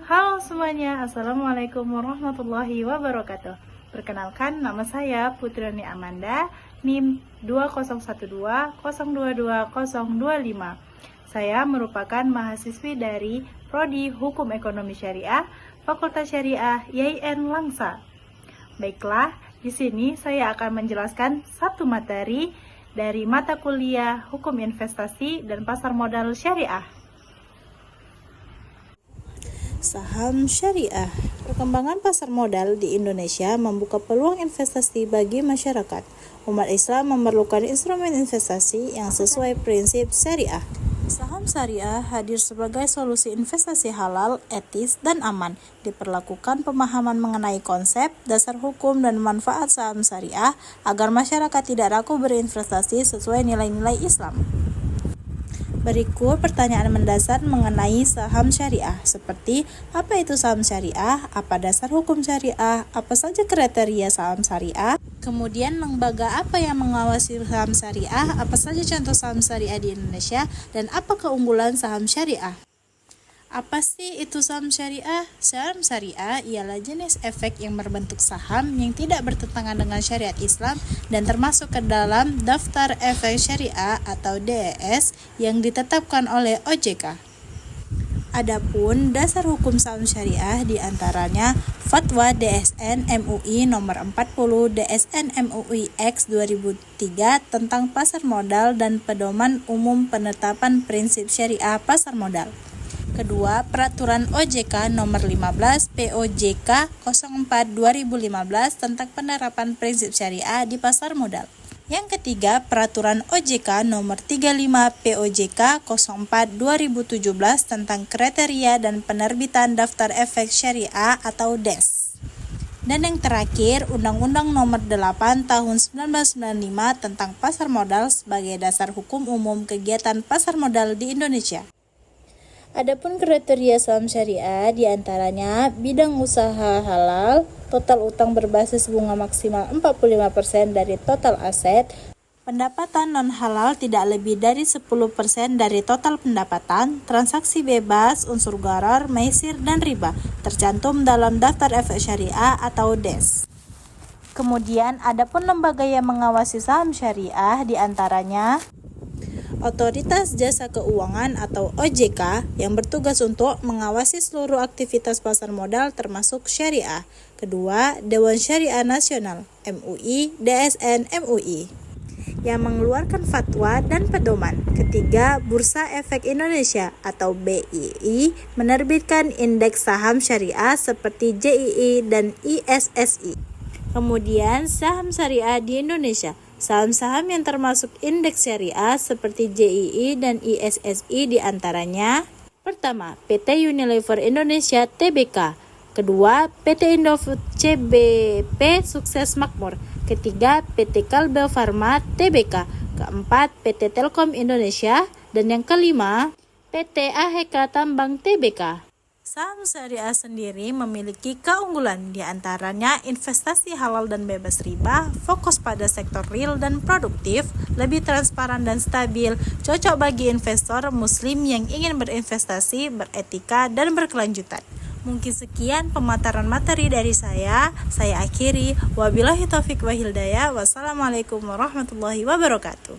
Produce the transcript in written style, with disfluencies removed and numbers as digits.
Halo semuanya, Assalamualaikum warahmatullahi wabarakatuh. Perkenalkan, nama saya Putriani Amanda, NIM 20120220025. Saya merupakan mahasiswi dari Prodi Hukum Ekonomi Syariah, Fakultas Syariah YIN Langsa. Baiklah, di sini saya akan menjelaskan satu materi dari mata kuliah Hukum Investasi dan Pasar Modal Syariah. Saham syariah. Perkembangan pasar modal di Indonesia membuka peluang investasi bagi masyarakat. Umat Islam memerlukan instrumen investasi yang sesuai prinsip syariah. Saham syariah hadir sebagai solusi investasi halal, etis, dan aman. Diperlakukan pemahaman mengenai konsep, dasar hukum, dan manfaat saham syariah agar masyarakat tidak ragu berinvestasi sesuai nilai-nilai Islam. Berikut pertanyaan mendasar mengenai saham syariah, seperti apa itu saham syariah, apa dasar hukum syariah, apa saja kriteria saham syariah, kemudian lembaga apa yang mengawasi saham syariah, apa saja contoh saham syariah di Indonesia, dan apa keunggulan saham syariah. Apa sih itu saham syariah? Saham syariah ialah jenis efek yang berbentuk saham yang tidak bertentangan dengan syariat Islam dan termasuk ke dalam daftar efek syariah atau DES yang ditetapkan oleh OJK. Adapun dasar hukum saham syariah diantaranya Fatwa DSN MUI nomor 40 DSN MUI X 2003 tentang pasar modal dan pedoman umum penetapan prinsip syariah pasar modal. Kedua, Peraturan OJK Nomor 15 POJK 04 2015 tentang penerapan prinsip syariah di pasar modal. Yang ketiga, Peraturan OJK Nomor 35 POJK 04 2017 tentang kriteria dan penerbitan daftar efek syariah atau DES. Dan yang terakhir, Undang-Undang Nomor 8 Tahun 1995 tentang pasar modal sebagai dasar hukum umum kegiatan pasar modal di Indonesia. Adapun kriteria saham syariah diantaranya bidang usaha halal, total utang berbasis bunga maksimal 45% dari total aset, pendapatan non-halal tidak lebih dari 10% dari total pendapatan, transaksi bebas, unsur gharar, maisir, dan riba, tercantum dalam daftar efek syariah atau DES. Kemudian, adapun lembaga yang mengawasi saham syariah diantaranya Otoritas Jasa Keuangan atau OJK yang bertugas untuk mengawasi seluruh aktivitas pasar modal termasuk syariah. Kedua, Dewan Syariah Nasional MUI DSN MUI yang mengeluarkan fatwa dan pedoman. Ketiga, Bursa Efek Indonesia atau BII menerbitkan indeks saham syariah seperti JII dan ISSI. Kemudian, saham syariah di Indonesia. Saham-saham yang termasuk indeks syariah seperti JII dan ISSI diantaranya: pertama, PT Unilever Indonesia Tbk. Kedua, PT Indofood CBP Sukses Makmur. Ketiga, PT Kalbe Farma Tbk. Keempat, PT Telkom Indonesia. Dan yang kelima, PT AHK Tambang Tbk. Saham syariah sendiri memiliki keunggulan, diantaranya investasi halal dan bebas riba, fokus pada sektor real dan produktif, lebih transparan dan stabil, cocok bagi investor muslim yang ingin berinvestasi, beretika, dan berkelanjutan. Mungkin sekian pemaparan materi dari saya akhiri. Wabillahi taufiq wa hidayah. Wassalamualaikum warahmatullahi wabarakatuh.